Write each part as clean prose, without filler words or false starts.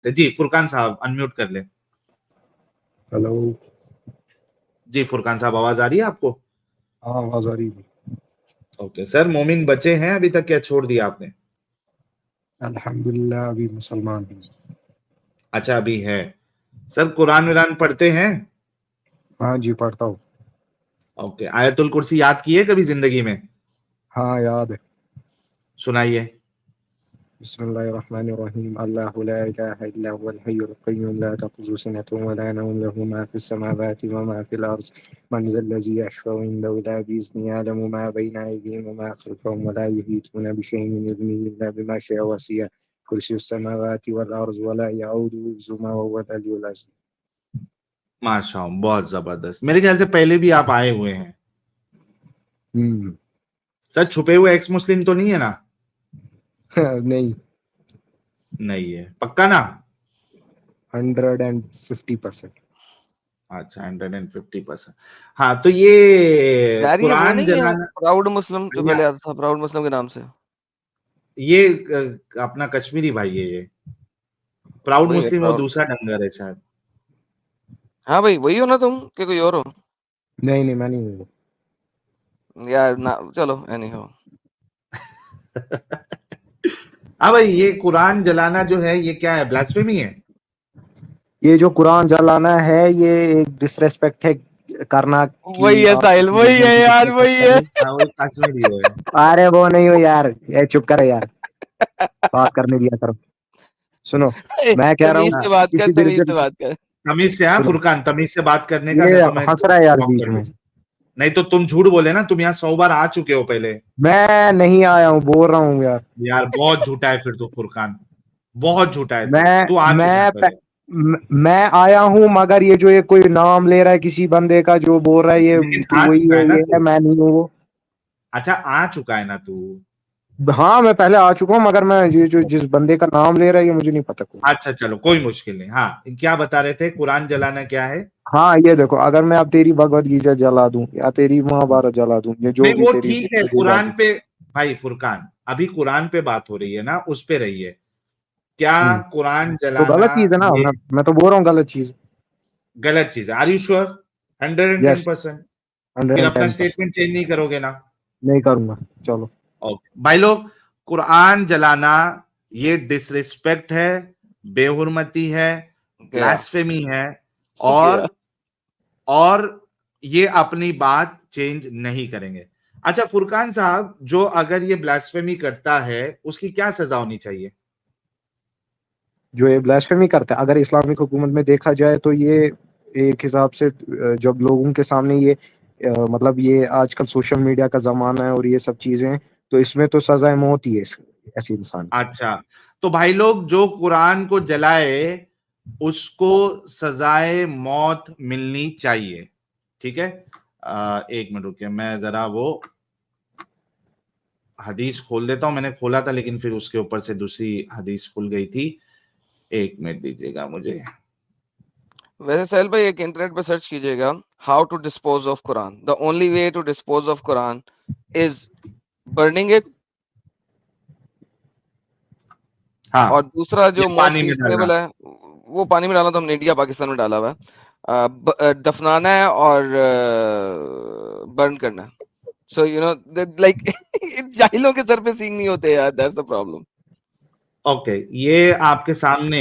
जी फुरकान साहब अनम्यूट कर ले। हेलो जी फुरकान साहब आवाज आ रही है आपको? हाँ आवाज आ रही है। ओके सर, मोमिन बचे हैं अभी तक, क्या छोड़ दिया आपने? अल्हम्दुलिल्लाह अभी मुसलमान हूँ। अच्छा अभी है। सर कुरान विरान पढ़ते हैं? हाँ जी पढ़ता हूँ। ओके, आयतुल कुर्सी याद की है कभी जिंदगी में? हाँ याद है। सुनाइए। बिस्मिल्लाहिर्रहमानिर्रहीम अल्लाहु ला इलाहा इल्ला हुवल हय्युल क़य्यूम ला तअख़ुज़ुहु सिनतुन व ला नौम लहु मा फ़िस समावाति व मा फ़िल अर्ज़ मन ज़ल्लज़ी यशफ़अु इंदहु इल्ला बिइज़्निहि यअलमु मा बैना अयदीहिम व मा ख़ल्फ़हुम व ला युहीतूना बिशैइन मिन इल्मिहि इल्ला बिमा शाअ वसिअ कुर्सियुस समावाति वल अर्ज़ व ला यऊदुहु हिफ़्ज़ुहुमा व हुवल अलियुल अज़ीम। माशाअल्लाह, बहुत जबरदस्त। मेरे ख्याल से पहले भी आप आए हुए हैं। सर छुपे हुए एक्स मुस्लिम तो नहीं है ना? नहीं नहीं है, पक्का ना? 150%। अच्छा 150%। हाँ तो ये यार ये वो कुरान नहीं है जलाना, प्राउड मुस्लिम जो पहले आता था, प्राउड मुस्लिम के नाम से। ये अपना कश्मीरी भाई है ये। प्राउड वही है मुस्लिम वो प्राउड। दूसरा डंगर है शायद। हाँ भाई वही हो ना तुम, कि कोई और हो? नहीं मैं नहीं हूँ। यार ना चलो एनी हो। हाँ भाई, ये कुरान जलाना जो है ये क्या है, ब्लास्फेमी है? ये जो कुरान जलाना है ये एक डिसरेस्पेक्ट है करना वही कि है आप साहिल, वही religion है की यार, वही disrespect कर है। रहे हाँ वो कश्मीरी वो है। हो। अरे वो नहीं हो यार, ये चुप कर यार, बात करने दिया करो। सुनो मैं कह रहा हूँ तमीज से बात कर, किसी भी तमीज से रिलीजन, बात कर। तमीज से, हाँ सुनो फुरकान तमीज से बात करने का, ये नहीं तो मैं हंस रहा है यार ब्लॉक बीच कर में। दूं। नहीं तो तुम झूठ बोले ना, तुम यहाँ 100 बार आ चुके हो पहले। मैं नहीं आया हूँ, बोल रहा हूँ यार। यार बहुत झूठा है फिर तो फुरकान, बहुत झूठा है तू मैं तू आ चुका है मैं पहले। मैं आया हूँ, मगर ये जो ये कोई नाम ले रहा है किसी बंदे का जो बोल रहा है ये लेकिन कि आ वही चुका है है ना ये है, तू। मैं नहीं हूँ वो। अच्छा आ चुका है ना तू। हाँ मैं पहले आ चुका हूँ, मगर मैं ये जो जिस बंदे का नाम ले रहा है ये मुझे नहीं पता कौन। अच्छा चलो कोई मुश्किल नहीं। हाँ क्या बता रहे थे, कुरान जलाना क्या है? हाँ ये देखो, अगर मैं अब तेरी भगवत गीता जला दूं या तेरी महाभारत जला दूं, ये जो नहीं भी वो तेरी ठीक है, बुक कुरान जाती। पे। भाई फुरकान, अभी कुरान पे बात हो रही है ना, उस पे रही है। क्या कुरान तो जलाना गलत चीज है ना, ये मैं तो बोल रहा हूँ गलत चीज। गलत चीज है? Are you sure? यस 110%? फिर अपना 110%। स्टेटमेंट चेंज नहीं करोगे ना? नहीं करूंगा। चलो ओके भाई लोग, कुरान जलाना ये डिसरिस्पेक्ट है, बेहुरमती है, गया ब्लास्फेमी है, गया। और ये अपनी बात चेंज नहीं करेंगे। अच्छा फुरकान साहब, जो अगर ये ब्लास्फेमी करता है उसकी क्या सजा होनी चाहिए? जो ये ब्लास्फेमी करता है, अगर इस्लामिक हुकूमत में देखा जाए तो ये एक हिसाब से जब लोगों के सामने ये मतलब ये आजकल सोशल मीडिया का जमाना है और ये सब चीजें हैं, तो इसमें तो सजाए मौत ही है ऐसे इंसान की। अच्छा तो भाई लोग, जो कुरान को जलाए उसको सजाए मौत मिलनी चाहिए, ठीक है? एक मिनट रुकिए, मैं जरा वो हदीस खोल देता हूं। मैंने खोला था लेकिन फिर उसके ऊपर से दूसरी हदीस खुल गई थी। एक मिनट दीजिएगा मुझे। वैसे साहिल भाई एक इंटरनेट पे सर्च कीजिएगा, how to dispose of Quran. The only way to dispose of Quran is burning it, हाँ और दूसरा या जो मोस्ट पानी में डालना। रीजनेबल है वो पानी में डालना तो हमने इंडिया पाकिस्तान में डाला हुआ है। दफनाना है और बर्न करना है। सो यू नो लाइक जाहिलों के सर पे सींग नहीं होते यार, दैट्स द प्रॉब्लम। ओके, ये आपके सामने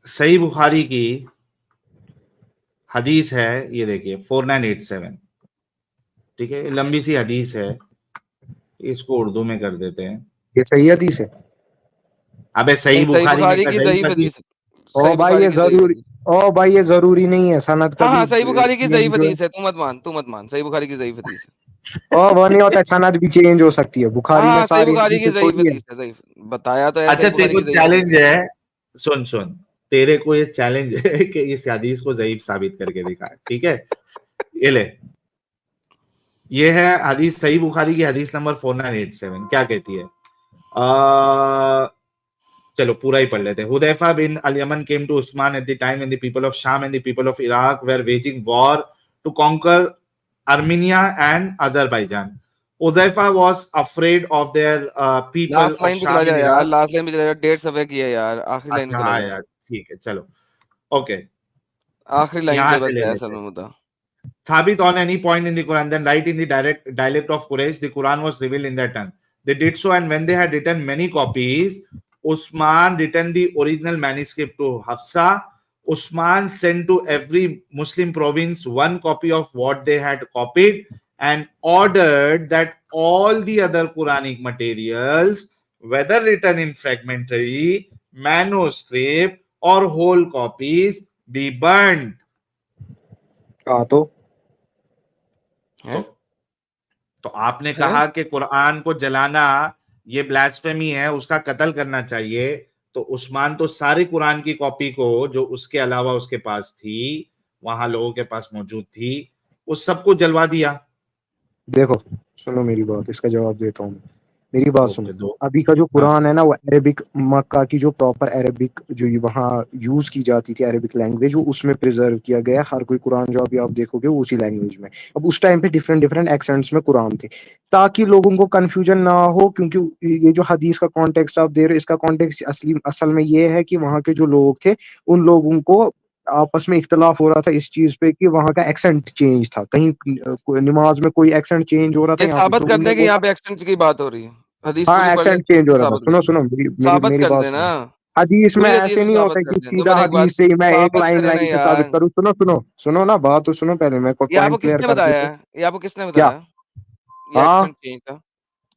सही बुखारी की हदीस है, ये देखिए 4987, ठीक है? लंबी सी हदीस है, इसको उर्दू में कर देते हैं। ये सही हदीस है। अबे सही नहीं, सही बुखारी ने बुखारी कहा की ज़ईफ़ ज़ईफ़ हदीस। हदीस, ओ सही भाई बुखारी ये की ज़ईफ़ जरूरी, हदीस। ओ भाई ये जरूरी नहीं है, सनद हाँ, कभी हाँ, सही बुखारी की ज़ईफ़ चेंज जो है। हदीस है, तू मत मान, सही बुखारी की ज़ईफ़ हदीस है। ओ वो नहीं होता, सनद भी चेंज हो सकती है, हाँ, बुखारी में हाँ, सही सारी बुखारी की हदीसें ज़ईफ़ थोड़ी है। हदीस है, ज़ईफ़ बताया तो है, अच्छा सही तेरे बुखारी को की ज़ईफ़ हदीस चैलेंज है। है, सुन सुन, तेरे को ये चैलेंज है कि इस हदीस को ज़ईफ़ साबित करके दिखा, ठीक है? ये ले, ये है हदीस, सही बुखारी की हदीस नंबर 4987। क्या कहती है? चलो पूरा ही पढ़ लेते हैं। Hudaifa bin al Yaman came to Uthman at the time when the people of Sham and the people of Iraq were waging war to conquer Armenia and Azerbaijan. Uzaifa was afraid of their people last of line पे चला Sham जा in यार, Iraq. Last line पे चला जा, 1.5 सफ़े की है यार, आखिरी लाइन पे अच्छा चला हाँ जा, यार ठीक है चलो ओके आखिरी लाइन यहाँ पे से बस ले है लेते असल हैं में मुद्दा। Thabit on any point in the Quran, then write in the dialect of Quraysh. The Quran was revealed in their tongue. They did so, and when they had written many copies, Usman written the original manuscript to Hafsa. Usman sent to every Muslim province one copy of what they had copied and ordered that all the other Quranic materials, whether written in fragmentary, manuscript, or whole copies, be burned. हाँ तो हैं? तो आपने हैं? कहा कि कुरान को जलाना ये ब्लास्फेमी है, उसका कत्ल करना चाहिए। तो उस्मान तो सारी कुरान की कॉपी को जो उसके अलावा उसके पास थी, वहां लोगों के पास मौजूद थी, उस सबको जलवा दिया। देखो सुनो मेरी बात, इसका जवाब देता हूँ। मेरी बात ओके सुनो, दो अभी का जो हाँ कुरान है ना, वो अरेबिक, मक्का की जो प्रॉपर अरेबिक जो वहाँ यूज की जाती थी अरेबिक लैंग्वेज, वो उसमें प्रिजर्व किया गया है। हर कोई कुरान जो अभी आप देखोगे वो उसी लैंग्वेज में। अब उस टाइम पे डिफरेंट डिफरेंट एक्सेंट्स में कुरान थे, ताकि लोगों को कंफ्यूजन ना हो, क्योंकि ये जो हदीस का कॉन्टेक्स्ट आप दे रहे हो, इसका कॉन्टेक्स्ट असल में ये है कि वहाँ के जो लोग थे, उन लोगों को आपस में इख्तलाफ हो रहा था इस चीज पे कि वहाँ का एक्सेंट चेंज था, कहीं नमाज में कोई एक्सेंट चेंज हो रहा था ये यहाँ पे, साबित तो कर उनने दे कि बोला यहाँ पे एक्सेंट की बात हो रही है, हदीस पूरी हाँ पढ़ ले, एक्सेंट चेंज हो रहा था। साबित सुनो कर, सुनो मेरी मेरी साबित मेरी कर बात देना, सुनो। हदीस में पूरी हदीस ऐसे में नहीं साबित होता कर कि दे। दो सीधा मिनट एक बात हदीस से ही मैं एक साबित लाइन करे ना लाइन से साबित यार, करूँ। सुनो सुनो सुनो ना, बात तो सुनो पहले, मैं कोई ये आपको पॉइंट क्लियर किसने कर बताया देता हूँ। है? ये आपको किसने क्या? बताया? ये हाँ एक्सेंट चेंज था,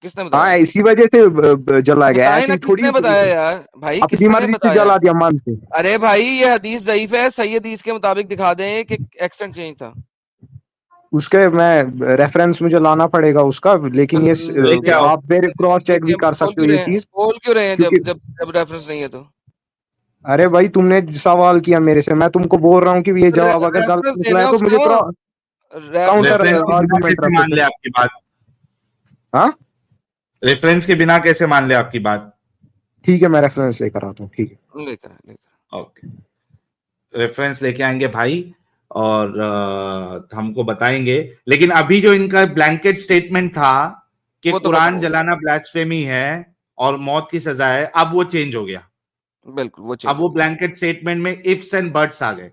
किसने हाँ, बताया? इसी वजह से जला गया, बताए ऐसे ना, ही थोड़ी किसने बताया यार भाई, अपनी किसने मर्जी से बताया? जला दिया मन से। अरे भाई ये हदीस ज़ईफ है, सही हदीस के मुताबिक दिखा दें कि एक्सेंट चेंज था। उसके मैं रेफरेंस मुझे लाना पड़ेगा उसका, लेकिन ये लेके आओ आप मेरे क्रॉस चेक भी कर सकते हो ये चीज, बोल क्यों रहे हैं क्योंकि जब जब जब रेफरेंस नहीं है तो? अरे भाई तुमने सवाल किया मेरे से, मैं तुमको बोल रहा हूँ कि ये जवाब अगर गलत रेफरेंस निकला है देना तो मुझे उसको, काउंटर रेफरेंस के बिना आर्गुमेंट कैसे रखो मान ले फिर। आपकी बात? हाँ रेफरेंस के बिना कैसे मान ले आपकी बात? ठीक है, मैं रेफरेंस लेकर आता हूँ, ठीक है। लेकर ओके रेफरेंस लेके आएंगे भाई और हमको बताएंगे। लेकिन अभी जो इनका ब्लैंकेट स्टेटमेंट था कि वो तो खत्म कुरान हो जलाना ब्लास्फेमी है और मौत की सजा है, अब वो चेंज हो गया। बिल्कुल वो अब चेंज वो ब्लैंकेट स्टेटमेंट में इफ्स एंड बट्स आ गए।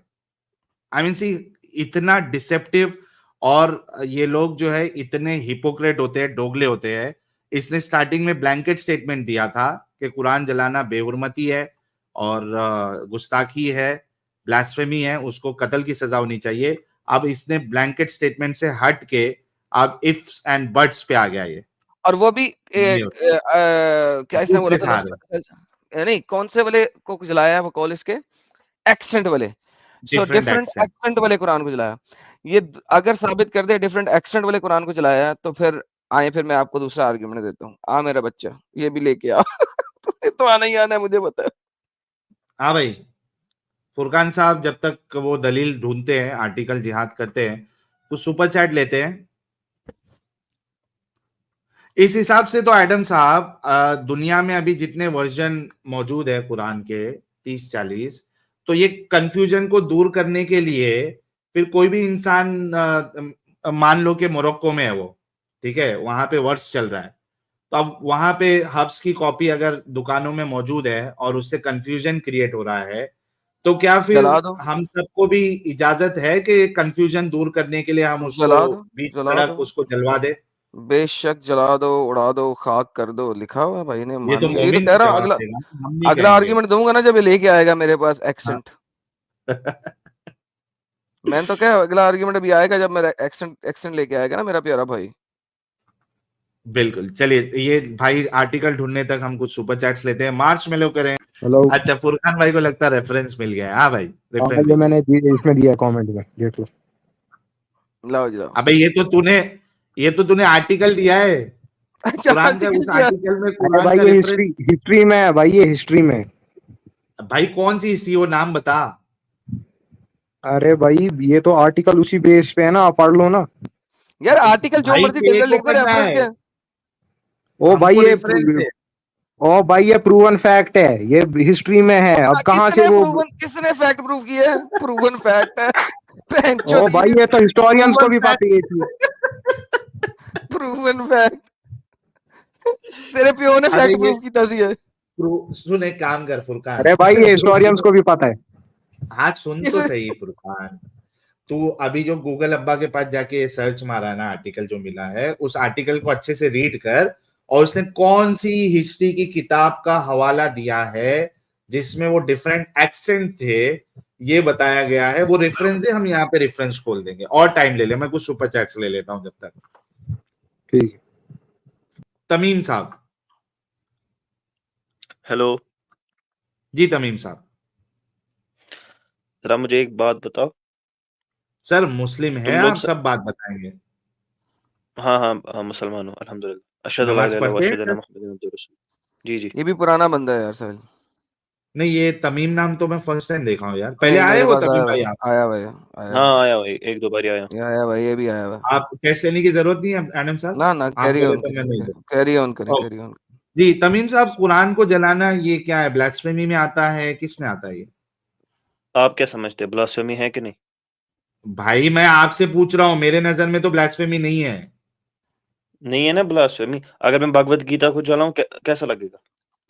आई मीन सी इतना डिसेप्टिव, और ये लोग जो है इतने हिपोक्रेट होते हैं, डोगले होते हैं। इसने स्टार्टिंग में ब्लैंकेट स्टेटमेंट दिया था कि कुरान जलाना बेहुरमती है और गुस्ताखी है, ब्लास्फेमी है, उसको कत्ल की सजा होनी चाहिए। अब इसने ब्लैंकेट स्टेटमेंट से हट के अब इफ्स एंड बट्स पे आ गया ये, और वो भी क्या इसने बोला था नहीं, कौन से वाले को जलाया वो कॉल इसके एक्सेंट वाले, सो डिफरेंट एक्सेंट वाले कुरान को जलाया। ये अगर साबित कर दे डिफरेंट एक्सेंट वाले कुरान को जलाया, तो फिर आए, फिर मैं आपको दूसरा आर्गुमेंट देता हूँ। आ मेरा बच्चा ये भी लेके आ तो आना ही आना है, मुझे पता है। हाँ भाई फुरकान साहब जब तक वो दलील ढूंढते हैं, आर्टिकल जिहाद करते हैं, तो सुपर चैट लेते हैं। इस हिसाब से तो एडम साहब दुनिया में अभी जितने वर्जन मौजूद है कुरान के 30-40, तो ये कंफ्यूजन को दूर करने के लिए फिर कोई भी इंसान मान लो कि मोरक्को में है वो, ठीक है, वहां पे वर्ष चल रहा है, तो अब वहां पे हफ्स की कॉपी अगर दुकानों में मौजूद है और उससे कंफ्यूजन क्रिएट हो रहा है, तो क्या फिर हम सबको भी इजाजत है कि कंफ्यूजन दूर करने के लिए हम उसको बीच सड़क उसको जलवा दे? बेशक जला दो, उड़ा दो, खाक कर दो, लिखा हुआ है भाई ने, ये तो मान लिया। कह रहा हूँ अगला आर्गुमेंट दूंगा ना जब ये लेके आएगा मेरे पास एक्सेंट। मैंने तो क्या अगला आर्गुमेंट अभी आएगा जब मेरा एक्सेंट लेके आएगा ना मेरा प्यारा भाई। बिल्कुल, चलिए ये भाई आर्टिकल ढूंढने तक हम कुछ सुपर चैट्स लेते हैं। मार्च में लोग करें। हेलो, अच्छा फुरकान भाई को लगता है रेफरेंस मिल गया है। हाँ भाई रेफरेंस ये मैंने इसमें दिया कमेंट में, देख लो। लाओ जी लाओ। अबे ये तो तूने आर्टिकल दिया है कुरान का, उस आर्टिकल में कुरान भाई का ये हिस्ट्री में है भाई, ये हिस्ट्री में। भाई कौन सी हिस्ट्री, वो नाम बता। अरे भाई ये तो आर्टिकल उसी बेस पे है ना, आप पढ़ लो ना यार। आर्टिकल जो मर्जी टेबल लिख दे, रेफरेंस क्या? ओ भाई ये प्रूवन फैक्ट है, ये हिस्ट्री में है। अब कहाँ से वो किसने फैक्ट प्रूव किया है? प्रूवन फैक्ट है। ओ भाई ये तो हिस्टोरियंस को भी पता है ये चीज। प्रूवन फैक्ट तेरे पियो ने अरे फैक्ट ये प्रूव कीता सी है सुन, एक काम कर फुरकान, अरे भाई ये हिस्टोरियंस को भी पता है। हाँ सुन तो सही फुरकान, तू अभी जो गूगल अब्बा के पास जाके सर्च मारा ना, आर्टिकल जो मिला है, उस आर्टिकल को अच्छे से रीड कर, और उसने कौन सी हिस्ट्री की किताब का हवाला दिया है जिसमें वो डिफरेंट एक्सेंट थे ये बताया गया है, वो रेफरेंस दे, हम यहाँ पे रेफरेंस खोल देंगे। और टाइम ले ले, मैं कुछ सुपर चैट्स ले लेता हूँ जब तक। ठीक है। तमीम साहब। हेलो जी तमीम साहब। जरा मुझे एक बात बताओ। सर मुस्लिम है तुम लोग आप, सब बात बताएंगे। हाँ हाँ हाँ, मुसलमान हूँ अल्हम्दुलिल्लाह। अशहदु अल्ला नमाज इलाहा इल्लल्लाह व पढ़ते हैं अशहदु सर? अन्ना मुहम्मदन अब्दुहु व रसूलुहु। जी जी। ये भी पुराना बंदा है यार सर। नहीं ये तमीम नाम तो मैं फर्स्ट टाइम देखा हूँ यार, पहले नहीं आए मेरे हो पास तमीम आया भाई हुआ आप? आया भाई आया हाँ भाई आया भाई, एक दो बार आया। ये आया भाई ये भी आया हुआ आप कैश लेने की जरूरत नहीं है एडम साहब, ना ना आप कैरी बोले ऑन तो मैं नहीं करें दूं। कैरी ऑन करें ओ, कैरी ऑन। जी तमीम साहब, कुरान को जलाना ये क्या है, ब्लास्फेमी में आता है, किस में आता है ये? आप क्या समझते हैं, ब्लास्फेमी है कि नहीं? भाई मैं आपसे पूछ रहा हूँ, मेरे नजर में तो ब्लास्फेमी नहीं है। नहीं है ना ब्लास्फेमी। अगर मैं भगवत गीता को जलाऊं कैसा लगेगा?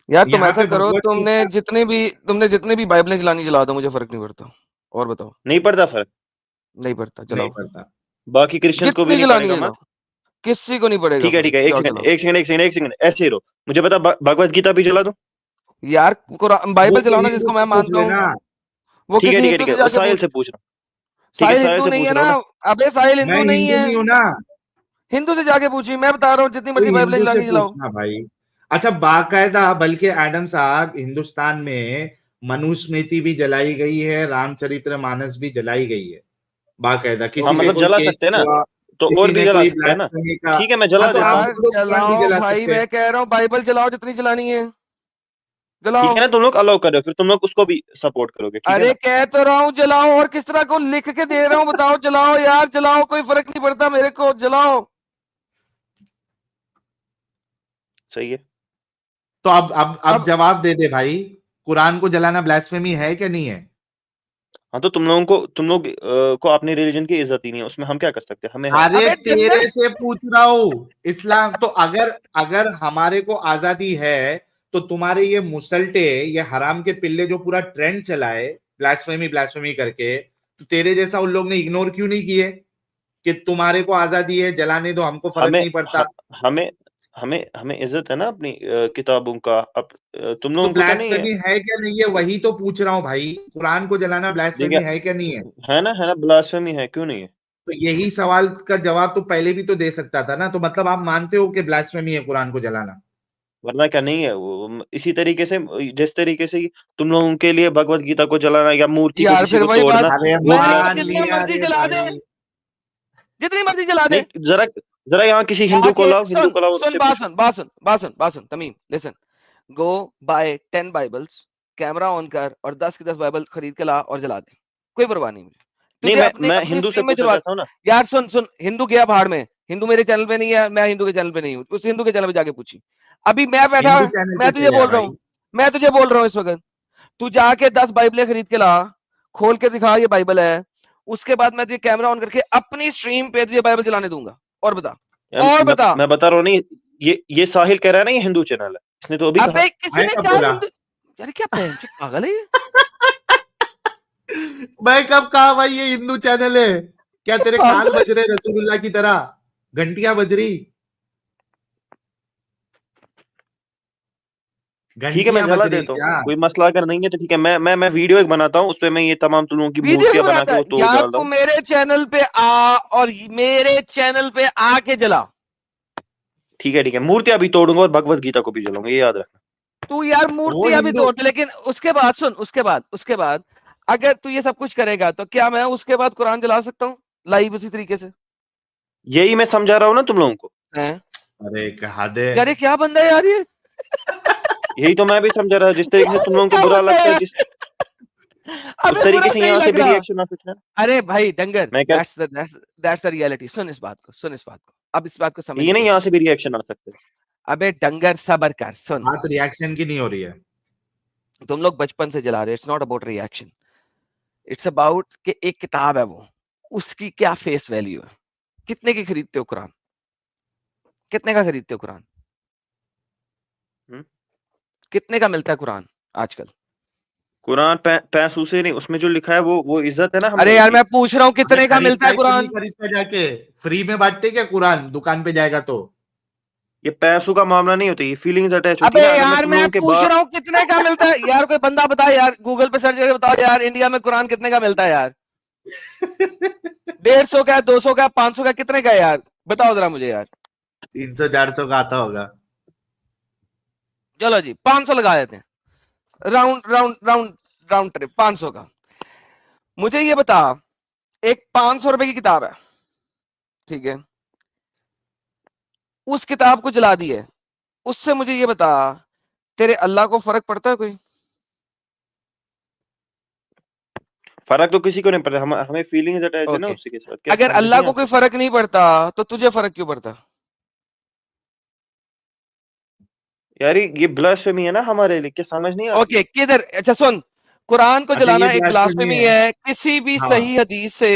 यार तुम यहाँ ऐसा पे करो, भगवत तुमने गीता जितने भी बाइबलें जलानी जला दो, मुझे फर्क नहीं पड़ता। और बताओ। नहीं पड़ता फर्क? नहीं पड़ता, नहीं जलाओ पड़ता। बाकी क्रिश्चियंस को भी जितनी नहीं जलानी पड़ेगा है मत? जलाओ, किसी को नहीं पड़ेगा ठीक फर्क, है, एक जाओ सेकंड जलाओ। एक सेकंड एक सेकंड एक सेकंड ऐसे ही रहो। मुझे बता, भगवत गीता भी जला दूं? यार कुरान वो बाइबल तो जलाओ ना, हिंदू जिसको से मैं पूछ मानता हूँ, लेना। वो ठीक है किसी ठीक है हिंदू ठीक से है, जाके साहिल पूछ। से पूछ रहा हूँ। ठीक है, साहिल साहिल हिंदू से नहीं पूछ है रहा ना। हूँ ना। अबे साहिल मैं हिंदू नहीं हिंदू है। नहीं हूं ना, हिंदू से जाके पूछी, मैं बता रहा हूँ जितनी तो मर्जी बाइबलें हिंदू से जलानी जलाओ। पूछना भाई। अच्छा बाकायदा, बल्कि एडम साहब हिंदुस्तान में मनुस्मृति भी जलाई गई है, रामचरितमानस भी जलाई गई है बाकायदा। हाँ किसी पे मतलब कोई जला केस सकते हैं ना, हुआ, तो और किसी भी ने जला कोई सकते हैं ना। ब्लास्फेमी का, ठीक है, मैं हाँ जला तो देता आप हूँ। यार बोलो कुरान भी जलाओ जला भाई, सकते हैं। मैं कह रहा हूँ बाइबल जलाओ जितनी जलानी है, ठीक जलाओ। है ना, तुम लोग अलाउ कर रहे हो, फिर तुम लोग उसको भी सपोर्ट करोगे, ठीक है अरे ना? कह तो रहा हूँ जलाओ, और किस तरह को लिख के दे रहा हूँ, बताओ जलाओ यार जलाओ, कोई फर्क नहीं पड़ता मेरे को, जलाओ। सही है। तो अब अब जवाब दे दे भाई, कुरान को जलाना ब्लास्फेमी है क्या नहीं है? हाँ तो तुम लोग को अपने रिलीजन की इज्जत ही नहीं है, उसमें हम क्या कर सकते हैं, हमें है। अरे अबे डंगर, तेरे से पूछ रहा हूं, इस्लाम तो अगर अगर हमारे को आजादी है, तो तुम्हारे ये मुसल्टे, ये हराम के पिल्ले जो पूरा ट्रेंड चलाए ब्लास्फेमी ब्लास्फेमी करके, तो तेरे जैसा उन लोग ने इग्नोर क्यों नहीं किए कि तुम्हारे को आजादी है, जलाने दो, हमको फर्क हमें नहीं पड़ता। ह, हमें हमें हमें इज्जत है ना अपनी किताबों का। अब तुम तो लोगों को तो नहीं है। ब्लास्फेमी है क्या नहीं है, वही तो पूछ रहा हूँ भाई, कुरान को जलाना ब्लास्फेमी देखिए, है क्या नहीं है? है ना, ब्लास्फेमी है, क्यों नहीं है? तो यही सवाल का जवाब तो पहले भी तो दे सकता था ना, तो मतलब आप मानते हो कि ब्लास्फेमी है कुरान को जलाना? वरना क्या नहीं है वो? इसी तरीके से, जिस तरीके से तुम लोगों के लिए भगवत गीता को जलाना या मूर्ति को यार किसी फिर को वही बात, तोड़ना अरे वो मैंने कहा मान ब्लास्फेमी जितना है। लिया मर्जी रे जला दे, भाई। जितनी मर्जी जला दे। नहीं, जरा जरा यहाँ किसी हिंदू को जाके लाओ, हिंदू सुन को लाओ और सुन उससे पूछो। बासन तमीम listen, go buy 10 Bibles, camera on कर और 10 की 10 बाइबल खरीद के ला और जला दे, कोई परवाह नहीं मुझे। नहीं, तुझे अपने मैं अपनी हिंदू से स्ट्रीम में पूछना जलवा। चाहता हूँ ना। यार सुन सुन, हिंदू गया भाड़ में, हिंदू मेरे चैनल पे नहीं है, मैं हिंदू के चैनल पे नहीं हूँ, उस हिंदू के चैनल पे जाके पूछी। अभी मैं बैठा, हिंदू चैनल मैं पे तुझे चले आ बोल रहा भाई। हूँ, मैं तुझे बोल रहा हूँ इस वक्त, तू जाके 10 बाइबलें खरीद के ला, खोल के दिखा ये बाइबल है, उसके बाद मैं तुझे कैमरा ऑन करके अपनी स्ट्रीम पे तुझे बाइबल चलाने दूंगा। और बता, और बता। मैं बता रहा हूँ नहीं, ये साहिल कह रहा है ना, ये हिंदू चैनल है, इसने तो अभी कहा। अबे किसी मैं ने कब कहा बोला? हिंदू? यार क्या पैंचो पागल है ये? मैं कब कहा भाई ये हिंदू चैनल है? क्या तेरे कान पागल है। बज रहे रसूलुल्लाह की तरह, घंटियां बज रही, ठीक है, मैं घंटियां बज जला रही देता हूँ, क्या? कोई मसला अगर नहीं है तो ठीक है। मैं वीडियो एक बनाता हूँ, उसपे मैं ये तमाम तुम लोगों की वीडियो क्यों मूर्तियां बना बनाता के है? वो तोड़ यार डालता तू हूँ। मेरे चैनल पे आ और मेरे चैनल पे आके जला। ठीक है, मूर्तियां भी तोड़ूंगा और भगवत गीता को भी जलाऊंगा, ये याद रखना। तू यार वो मूर्तियां भी हिंदू, तोड़ दे, लेकिन उसके बाद सुन, उसके बाद अगर तू ये सब कुछ करेगा तो क्या मैं उसके बाद कुरान जला सकता हूँ लाइव उसी तरीके से? यही मैं समझा रहा हूँ ना तुम लोगों को। हैं? अरे कहा दे। यार ये क्या बंदा है यार ये? यही तो मैं भी समझा रहा, जिस तरीके से तुम लोगों को क्या बुरा बंदा है लगता है, यार? जिस उस अबे बुरा तरीके से नहीं यहाँ से लग भी रहा। रिएक्शन आ सकता है ना। अरे भाई डंगर, मैं क्या, दैट्स द रियलिटी। सुन इस बात को, सुन इस बात को, अब इस बात को समझने ये की नहीं, यहाँ कोशिश से कर। भी रिएक्शन आ सकते हैं। अबे डंगर सबर कर, सुन। बात रिएक्शन की नहीं हो रही है। तुम लोग बचपन से जला रहे, it's not about reaction, it's about कि एक किताब है वो, उसकी क्या फेस वैल्यू है, कितने की खरीदते हो कुरान? कितने का खरीदते हो कुरान? कितने का मिलता है कुरान आजकल? कुरान पैसों से नहीं, उसमें जो लिखा है वो इज्जत है ना हम अरे लोगों यार की। मैं पूछ रहा हूँ अरे कितने का मिलता खरीदता है है कि नहीं कुरान? खरीदता जाके? फ्री में बांटते क्या कुरान दुकान पे जाएगा तो? ये पैसों का मामला नहीं होता, ये फीलिंग्स अटैच होती अबे है ना। अगर मैं यार तुम मैं लोगों के पूछ रहा हूँ कितने का मिलता है यार, कोई बंदा बता यार, गूगल पे सर्च करके बताओ यार, इंडिया में कुरान कितने का मिलता है यार? 150 का है, 200 का है, 500 का, कितने का है यार? बताओ जरा मुझे यार। 300-400 का आता होगा। चलो जी 500 लगा देते हैं, round round round round trip 500 का। मुझे ये बता, एक 500 रुपए की किताब है, ठीक है, उस किताब को जला दी है, उससे मुझे ये बता तेरे अल्लाह को फर्क पड़ता है कोई? फर्क तो किसी को नहीं पड़ता, हमें फीलिंग्स अटैच है ना ओके, उसी के साथ। क्या अगर समझ अल्लाह नहीं को कोई आता? फर्क नहीं पड़ता तो तुझे फर्क क्यों पड़ता? यार ये ब्लास्फेमी है ना हमारे लिए, क्या समझ नहीं आती? ओके किधर, अच्छा सुन, कुरान को अच्छा ये जलाना एक ब्लास्फेमी ब्लास्फेमी है। है, किसी भी हाँ सही हदीस से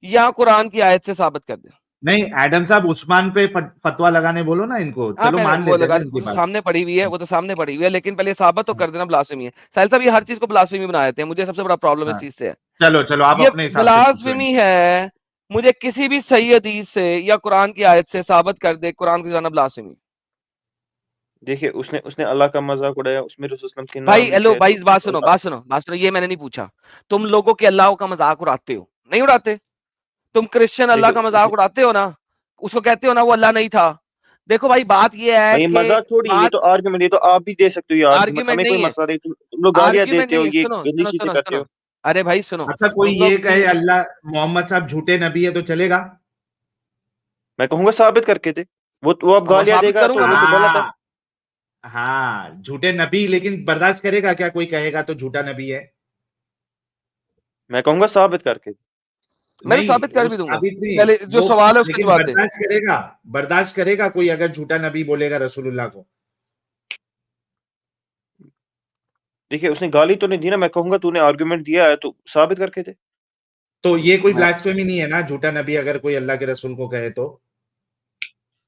या कुरान की आयत से साबित कर दे। नहीं, एडम साहब उस्मान पे फतवा लगाने बोलो ना इनको, हाँ चलो मैं मान वो लेते हैं लगा, ना वो इनकी तो बात। सामने पड़ी हुई है, वो तो सामने पड़ी हुई है, लेकिन पहले साबित तो कर देना ब्लास्फेमी है। साहिल साहब ये हर चीज को ब्लास्फेमी बना देते हैं, मुझे सबसे बड़ा प्रॉब्लम इस हाँ चीज से है। चलो चलो, आप ये अपने हिसाब से पूछो ब्लास्फेमी इनको। है, मुझे किसी भी सही हदीस से या कुरान की आयत से साबित कर दे कुरान को जलाना ब्लास्फेमी। देखिए उसने उसने अल्लाह का मजाक उड़ाया, उसमें रसूल सल्लल्लाहु अलैहि वसल्लम के भाई नाम हेलो लिखे हैं, भाई, तो इस बात सुनो, अल्लाह। बात सुनो, बात सुनो, ये मैंने नहीं पूछा। तुम लोगों के अल्लाह का मजाक उड़ाते हो, नहीं उड़ाते? तुम क्रिश्चियन अल्लाह देखिए का मजाक उड़ाते हो ना, उसको कहते हो ना वो अल्लाह नहीं था। देखो भाई बात ये है भाई, ये कि मजाक छोड़िए, ये बात, तो आर्गुमेंट, ये तो आप भी दे सकते हो ये आर्गुमेंट, आर्ग्यूमेंट हमें कोई नहीं है, मसला नहीं। तुम लोग गालियां आर्ग्यूमेंट देते हो, नहीं है, ये सुनो गंदी सुनो चीजें सुनो करते सुनो, हो। अरे भाई सुनो, अच्छा कोई तुम ये लोग कहे अल्लाह मोहम्मद साहब झूठे नबी है तो चलेगा? मैं कहूंगा साबित करके दे। वो अब मैं गालियां साबित देगा तो करूंगा वो मैं। तो गलत है। हाँ हाँ, झूठे नबी, लेकिन बर्दाश्त करेगा क्या कोई कहेगा तो झूठा नबी है? मैं कहूंगा साबित करके दे। मैं तो नहीं साबित कर वो भी दूंगा, साबित नहीं, पहले जो वो सवाल है उसका लेकिन जवाब दे। बर्दाश्त करेगा कोई अगर झूठा नबी बोलेगा रसूलुल्लाह को? देखिए उसने गाली तो नहीं दी ना, मैं कहूंगा तूने आर्गुमेंट दिया है तो साबित करके दे। तो ये कोई मैं ब्लास्फेमी नहीं है ना, झूठा नबी अगर कोई अल्लाह के रसूल को कहे तो?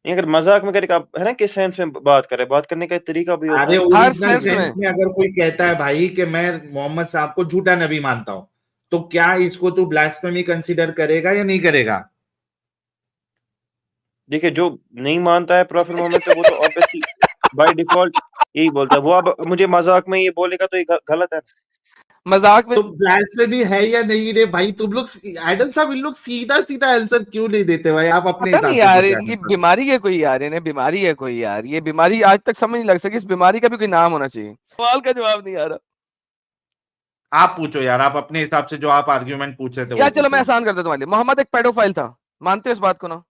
नहीं, अगर मजाक में करेगा, आप है ना किस सेंस में बात कर रहे हैं, बात करने का एक तरीका भी होता अरे है। हर ओरिजिनल सेंस सेंस में, में अगर कोई कहता है भाई कि मैं मोहम्मद साहब को झूठा नबी मानता हूं, तो क्या इसको तू ब्लास्फेमी कंसीडर करेगा या नहीं करेगा? देखिए जो नहीं मानता है प्रॉफिट मोहम्मद पे, वो तो ऑब्वियसली बाय डिफॉल्ट यही बोलता है। वो अब मुझे मजाक में ये बोलेगा तो ये गलत है। मजाक में। तो ब्लास्फेमी है या नहीं रे भाई? तुम लोग, एडम साहब इन लोग सीधा सीधा आंसर क्यों नहीं देते भाई? आप अपने पता नहीं हिसाब से यार पूछे इनकी एडम साहब। बीमारी है कोई यार, इन्हें बीमारी है कोई यार, ये बीमारी आज तक समझ नहीं लग सकी, इस बीमारी का भी कोई नाम होना चाहिए। सवाल का जवाब नहीं आ रहा आप पूछो यार, आप अपने हिसाब से जो आप आर्ग्यूमेंट पूछ रहे थे वो यार। चलो पूछो मैं इनसे। आसान कर देता हूं तुम्हारे लिए, मोहम्मद एक पेडोफाइल था, मानते हो इस बात को ना?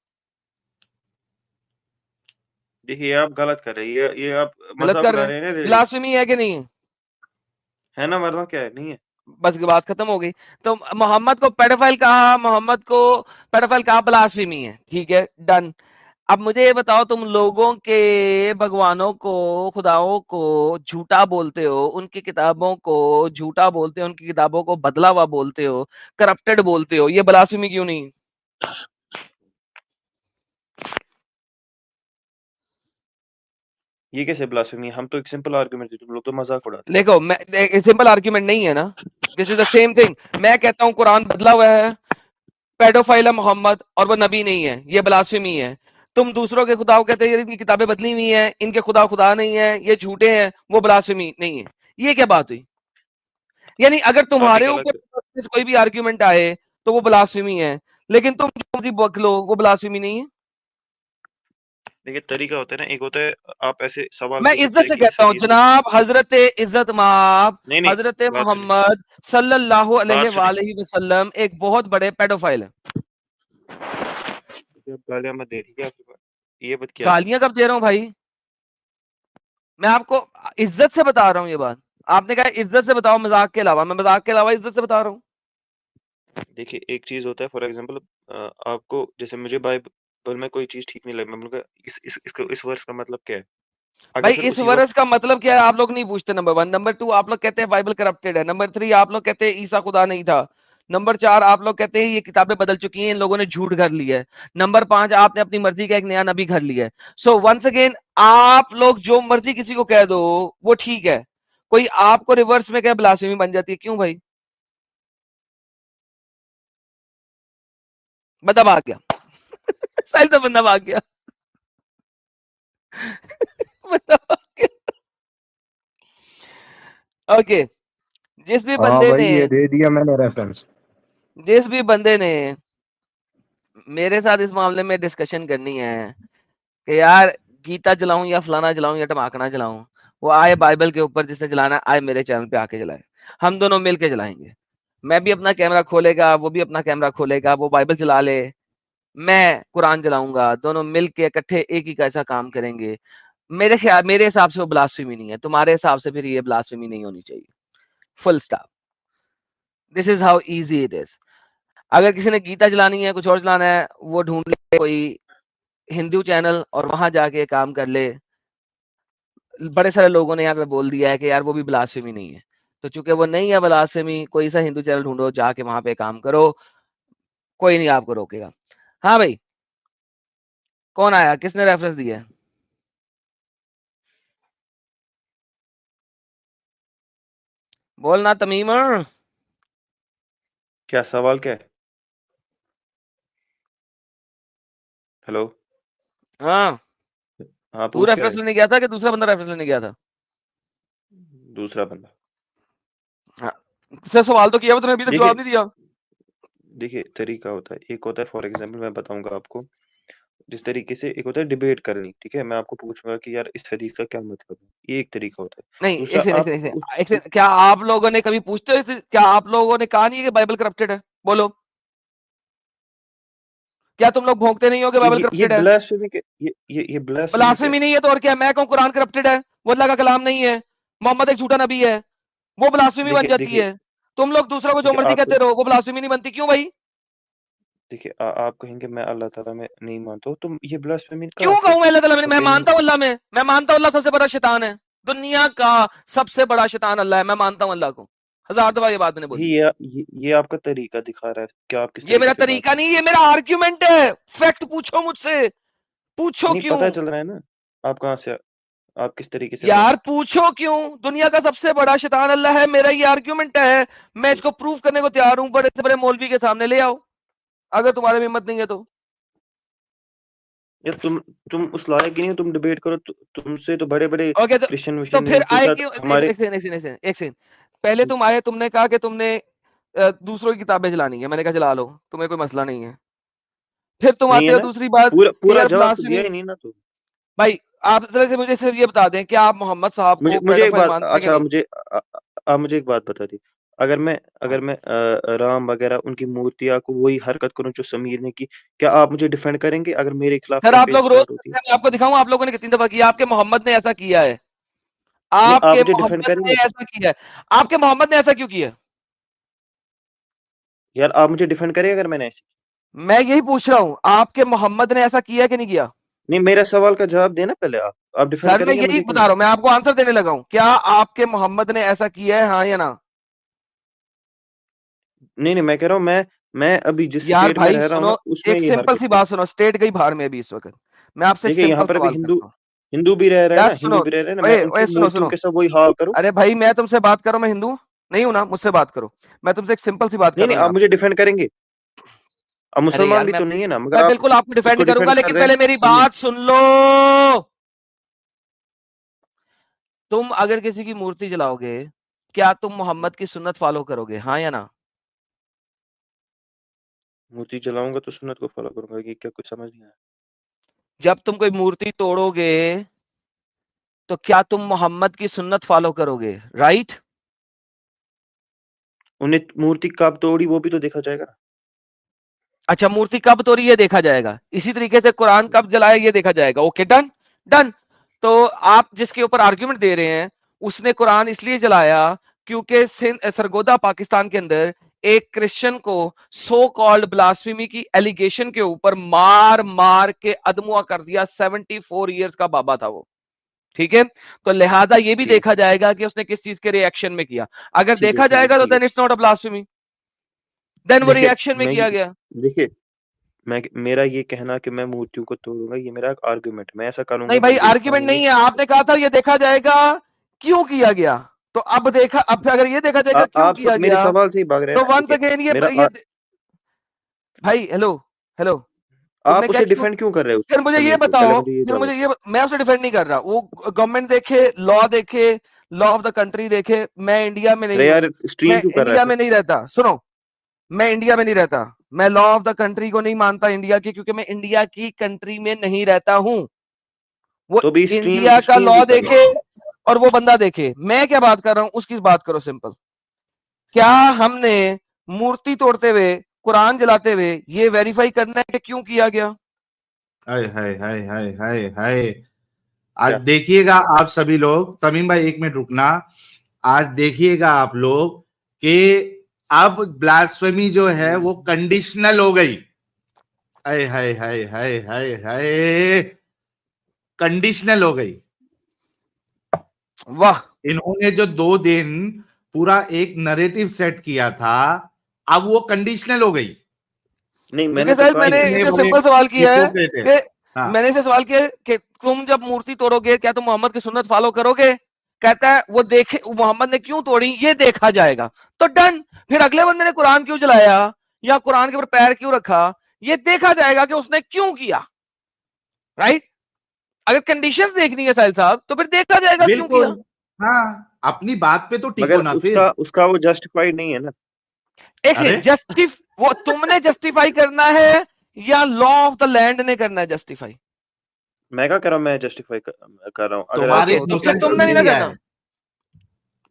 देखिए ये आप गलत कर रहे हैं, ये आप गलत मजाक कर उड़ा रहे रहे हैं, हैं ना। ब्लास्फेमी है कि नहीं है? है ना, वरना क्या है, नहीं है। बस बात खत्म हो गई। तो मोहम्मद को पेडोफाइल कहा, मोहम्मद को पेडोफाइल कहा, ब्लास्फेमी है, ठीक है, डन। अब मुझे ये बताओ, तुम लोगों के भगवानों को, खुदाओं को झूठा बोलते हो, उनकी किताबों को झूठा बोलते हो, उनकी किताबों को बदला हुआ बोलते हो, करप्टेड बोलते हो, ये ब्लास्फेमी क्यों नहीं? ये कैसे ब्लास्फेमी है? हम तो एक सिंपल आर्गुमेंट, तुम लोग तो मजाक उड़ाते देखो मैं, सिंपल आर्ग्यूमेंट नहीं है ना, this is the same thing. मैं कहता हूं कुरान बदला हुआ है, पेडोफाइल है मोहम्मद और वो नबी नहीं है, ये ब्लास्फेमी है। तुम दूसरों के खुदा को कहते हैं इनकी किताबें बदली हुई हैं, इनके खुदा खुदा नहीं है, ये झूठे हैं, वो ब्लास्फेमी नहीं है। ये क्या बात हुई? यानी अगर हो। आप तुम्हारे एक अलग, ऊपर कोई भी आर्ग्यूमेंट आए तो वो ब्लास्फेमी है, लेकिन तुम जो मर्जी बक लो वो ब्लास्फेमी नहीं है। देखिए तरीका होता है ना, एक होता है आप ऐसे सवाल मैं पूछ सकते इज्जत हैं से कि इस कहता हूं हदीस में। जनाब हजरत इज्जत माप, नहीं नहीं, हजरत बात सुनिए, मोहम्मद सल्लल्लाहु बात सुनिए। अलैहि वसल्लम एक बहुत बड़े पेडोफाइल है। देखिए, आप गालियां मत दे, ठीक है, आपकी बात ये बात किया करो। गालियां कब दे रहा हूं भाई? मैं आपको इज्जत से बता रहा हूं ये बात। आपने कहा इज्जत से बताओ मजाक के अलावा, मैं मजाक के अलावा इज्जत से बता रहा हूं। देखिए एक चीज होता है, फॉर एग्जांपल आपको, जैसे मुझे बाइबल में कोई चीज ठीक नहीं लगी, मैं बोलूंगा इस वर्ष का मतलब क्या है। अगर भाई फिर इस उसी वक्त, वर्ष का मतलब क्या है आप लोग नहीं पूछते, नंबर 1। नंबर 2 आप लोग कहते हैं बाइबल करप्टेड है। नंबर 3 आप लोग कहते हैं ईसा खुदा नहीं था। नंबर 4, आप लोग कहते हैं ये किताबें बदल चुकी हैं, इन लोगों ने झूठ घर लिया है। नंबर 5, आपने अपनी मर्जी का एक नया नबी घर लिया है। सो वंस अगेन, आप लोग जो मर्जी किसी को कह दो वो ठीक है, कोई आपको रिवर्स में क्या ब्लास्फेमी बन जाती है, क्यों भाई? बंदा भाग गया। साहिल तो बंदा भाग गया। बंदा भाग गया। ओके, जिस भी हाँ बंदे भाई ने ये दे दिया मैंने रेफरेंस। जिस भी बंदे ने मेरे साथ इस मामले में डिस्कशन करनी है कि यार गीता जलाऊं या फलाना जलाऊं या टमाकना जलाऊं, वो आए बाइबल के ऊपर, जिसने जलाना आए मेरे चैनल पे आके जलाए, हम दोनों मिलके जलाएंगे। मैं भी अपना कैमरा खोलेगा, वो भी अपना कैमरा खोलेगा, वो बाइबल जला ले, मैं कुरान जलाऊंगा, दोनों मिलके इकट्ठे एक ही कैसा काम करेंगे। मेरे हिसाब से वो ब्लास्फेमी नहीं है, तुम्हारे हिसाब से फिर ये ब्लास्फेमी नहीं होनी चाहिए। Full stop. This is how easy it is. अगर किसी ने गीता जलानी है, कुछ और जलाना है, वो ढूंढ ले कोई हिंदू चैनल और वहां जाके काम कर ले। बड़े सारे लोगों ने यहाँ पे बोल दिया है कि यार वो भी ब्लास्फेमी नहीं है, तो चूंकि वो नहीं है ब्लास्फेमी, कोई सा हिंदू चैनल ढूंढो, जाके वहां पे काम करो, कोई नहीं आपको रोकेगा। हाँ भाई, कौन आया, किसने रेफरेंस दिया है? बोलना तमीम। क्या सवाल क्या है? हेलो। हाँ, हाँ तू पूछ क्या रेफरेंस रहे? लेने गया था कि दूसरा बंदा रेफरेंस लेने गया था? दूसरा बंदा। हाँ, तुझसे सवाल तो किया, तूने अभी तक जवाब देखिए नहीं दिया। देखिए तरीका होता है, एक होता है फॉर एग्जांपल मैं बताऊंगा आपको, जिस तरीके से एक होता है डिबेट करनी, ठीक है, मैं आपको पूछूंगा कि यार इस हदीस का क्या मतलब है, ये एक तरीका होता है। नहीं, दूसरा एक सेकंड, एक आप सेकंड, एक उस, सेकंड, एक सेकंड, क्या आप लोगों ने कभी पूछते थे, क्या आप लोगों ने कहा नहीं है कि बाइबल करप्टेड है? बोलो, क्या तुम लोग भोंकते नहीं हो कि तो बाइबल ये करप्टेड है? ब्लास्फेमी के ये ब्लास्फेमी क्या है? ब्लास्फेमी नहीं है तो और क्या? मैं कहूं कुरान करप्टेड है, वो अल्लाह का कलाम नहीं है, मोहम्मद एक झूठा नबी है, वो ब्लास्फेमी बन देखिए जाती देखिए है। तुम लोग दूसरों को जो देखिए मर्जी आप कहते रहो, वो ब्लास्फेमी नहीं बनती, क्यों भाई? देखिए आप कहेंगे मैं अल्लाह ताला में नहीं मानता हूँ, तो ये ब्लास्फेमी क्यों कहाँ से है? कहूं मैं अल्लाह ताला में? तो मैं कहीं मानता हूं अल्लाह में, मैं मानता हूं अल्लाह सबसे बड़ा शैतान है, दुनिया का सबसे बड़ा शैतान अल्लाह है, मैं मानता हूं अल्लाह को। 1000 दफा ये बात मैंने ये बोली। ये आपका तरीका दिखा रहा है क्या आप किस ये तरीके मेरा से बात तरीका करते नहीं, ये मेरा आर्ग्यूमेंट है। फैक्ट पूछो मुझसे, पूछो हैं। नहीं क्यों? पता चल रहा है ना, आप कहाँ से आप किस तरीके से बात यार करते पूछो क्यों? दुनिया का सबसे बड़ा शैतान अल्लाह है, मेरा ये आर्ग्यूमेंट है, मैं इसको प्रूव करने को तैयार हूं, बड़े से बड़े मौलवी के सामने ले आओ, अगर तुम्हारे में हिम्मत नहीं है तो। हैं। यार तुम उस लायक ही नहीं हो, तुम डिबेट करो, तुमसे तो बड़े बड़े ओके, क्रिश्चियन तो विशियन फिर इनके आए साथ क्यों? एक हमारे। एक सेकंड, एक सेकंड, एक सेकंड, एक सेकंड। पहले तुम आए, तुमने कहा कि तुमने दूसरों की किताबें जलानी है, मैंने कहा जला लो, तुम्हें कोई मसला नहीं है। फिर तुम नहीं आते है हो ना, दूसरी बात पूरा कि पूरा यार जवाब तो दिया ब्लास्फेमी। ही नहीं ना। तो भाई, आप जरा से मुझे सिर्फ ये बता दें कि आप मोहम्मद साहब को मुझे एक पेडोफाइल बात, मानते हैं कि अच्छा नहीं? आप मुझे एक बात बता दी, हाँ। अगर मैं राम वगैरह उनकी मूर्तियां को वही हरकत करूं जो समीर ने की, क्या आप मुझे डिफेंड करेंगे अगर मेरे खिलाफ सर, आप कैंपेन लोग रोज स्टार्ट होती है? करते हैं, मैं आपको दिखाऊं आप लोगों ने कितनी दफा किया? आपके मोहम्मद ने ऐसा किया है, नहीं आप आपके मुझे डिफेंड मोहम्मद ने करेंगे? ऐसा किया है, आपके मोहम्मद ने ऐसा क्यों किया? यार आप मुझे डिफेंड करेंगे अगर मैंने ऐसे। मैं यही पूछ रहा हूं, आपके मोहम्मद ने ऐसा किया कि नहीं किया? नहीं मेरा सवाल का जवाब देना पहले, आप डिफेंड सर, मैं करेंगे यही मुझे कि बता नहीं? रहा हूं, मैं आपको आंसर देने लगा हूं, क्या आपके मोहम्मद ने ऐसा किया है, हाँ या ना? नहीं नहीं मैं कह रहा हूँ, मैं अभी जिस यार स्टेट में भाई रह रहा हूँ सुनो, ना, उसमें एक ये सिंपल हरकत सी की। बात सुनो, स्टेट गई भाड़ में अभी इस वक्त। मैं आपसे एक देखिए यहाँ सिंपल पर अभी सवाल हिंदू करता हूँ। हिंदू भी रह रहे हैं यार ना, सुनो, हिंदू भी रह रहे हैं ना, मैं ओए उनकी ओए, सुनो मूर्तियों सुनो, के साथ वही हाल करूँ। अरे भाई मैं तुमसे बात करूं, मैं हिंदू नहीं हूं ना, मुझसे बात करो। मैं तुमसे एक सिंपल सी बात नहीं कर रहा नहीं हूं आप यहाँ मुझे डिफेंड करेंगे, आप पे। अरे मुसलमान यार, भी मैं तो नहीं है ना, मगर मैं आप बिल्कुल आपको इसको डिफेंड करूंगा, डिफेंड कर लेकिन रहे हैं। पहले मेरी सुनिए, बात सुन लो। तुम अगर किसी की मूर्ति जलाओगे, क्या तुम मोहम्मद की सुन्नत फॉलो करोगे, हाँ या ना? मूर्ति जलाऊंगा तो सुन्नत को फॉलो करूंगा, ये क्या कुछ समझ नहीं आया? जब तुम कोई मूर्ति तोड़ोगे, तो क्या तुम मोहम्मद की सुन्नत फॉलो करोगे, राइट? उन्हें मूर्ति कब तोड़ी वो भी तो देखा जाएगा ना। अच्छा, मूर्ति कब तोड़ी ये देखा जाएगा, इसी तरीके से कुरान कब जलाया ये देखा जाएगा। Okay, done done. तो आप जिसके ऊपर आर्ग्यूमेंट दे रहे हैं, उसने कुरान इसलिए जलाया क्योंकि सरगोदा पाकिस्तान के अंदर एक क्रिश्चियन को सो कॉल्ड ब्लास्फेमी की एलिगेशन के ऊपर मार मार के अदमुआ कर दिया। 74 ईयर्स का बाबा था वो, ठीक है? तो लिहाजा ये भी ठीक है, देखा जाएगा कि उसने किस चीज के रिएक्शन में किया। अगर ठीक है, देखा ठीक है, जाएगा तो ठीक है। Then it's not a blasphemy. देन वो देखिए, रिएक्शन में मैं किया ये गया। देखिए मेरा ये कहना कि मैं मूर्तियों को तोड़ूंगा, ये मेरा एक आर्गुमेंट, मैं ऐसा करूंगा नहीं भाई, हम देख आर्ग्यूमेंट पाएंगे। नहीं है, आपने कहा था ये देखा जाएगा क्यों किया गया, तो अब देखा, अब अगर ये देखा जाएगा क्यों आप किया मेरे गया, सवाल से ही भाग रहे हैं तो ना। वंस देखिए अगेन मेरा ये भाई हेलो हेलो, तुमने आप क्या उसे क्यों, डिफेंड क्यों कर रहे हो फिर मुझे ये जमीर को? पहले बताओ, मुझे ये फिर जवाब मुझे ये, मैं आपसे डिफेंड नहीं कर रहा, वो गवर्नमेंट देखे, लॉ देखे, लॉ ऑफ द कंट्री देखे, मैं इंडिया में अरे नहीं हूं, यार स्ट्रीम मैं क्यों कर रहा इंडिया है में नहीं रहता, सुनो, मैं इंडिया में नहीं रहता, मैं लॉ ऑफ द कंट्री को नहीं मानता इंडिया की, क्योंकि मैं इंडिया की कंट्री में नहीं रहता हूं। वो तो भी स्ट्रीम इंडिया का स्ट्रीम लॉ क्यों कर रहे देखे और वो बंदा देखे, मैं क्या बात कर रहा हूं उसकी बात करो सिंपल। क्या हमने मूर्ति तोड़ते हुए, कुरान जलाते हुए ये वेरीफाई करना है कि क्यों किया गया? हाय हाय हाय हाय हाय हाय। आज क्या? देखिएगा आप सभी लोग, तमीम भाई 1 मिनट रुकना, आज देखिएगा आप लोग कि अब ब्लास्फेमी जो है वो कंडीशनल हो गई। हाय हाय हाय हाय हाय हाय, कंडीशनल हो गई। वाह, इन्होंने जो 2 दिन पूरा एक नरेटिव सेट किया था, अब वो कंडीशनल हो गई। नहीं क्योंकि मैंने तो सर कहा मैंने कि इतने इसे बड़े सिंपल सवाल किया है हिपोक्रेट है। कि हाँ, मैंने इसे सवाल किया कि तुम जब मूर्ति तोड़ोगे क्या तुम मोहम्मद की सुन्नत फॉलो करोगे? कहता है वो देखे मोहम्मद ने क्यों तोड़ी ये देखा जाएगा, तो डन। फिर अगले बंदे ने कुरान क्यों जलाया या कुरान के ऊपर पैर क्यों रखा, ये देखा जाएगा कि उसने क्यों किया, राइट? अगर कंडीशंस देखनी है साहिल साहब तो फिर देखा जाएगा क्यों किया। बिल्कुल। हाँ, अपनी बात पे तो टिको मगर ना उसका फिर। उसका वो जस्टिफाइड नहीं है ना। एक अरे से वो तुमने जस्टिफाई करना है या लॉ ऑफ द लैंड ने करना है जस्टिफाई? मैं क्या कर रहा हूँ, मैं जस्टिफाई कर रहा हूँ। अगर तुम्हारे ओके, आपको तो फिर मुसलमान तुमने ने नहीं ना दिया करना। है।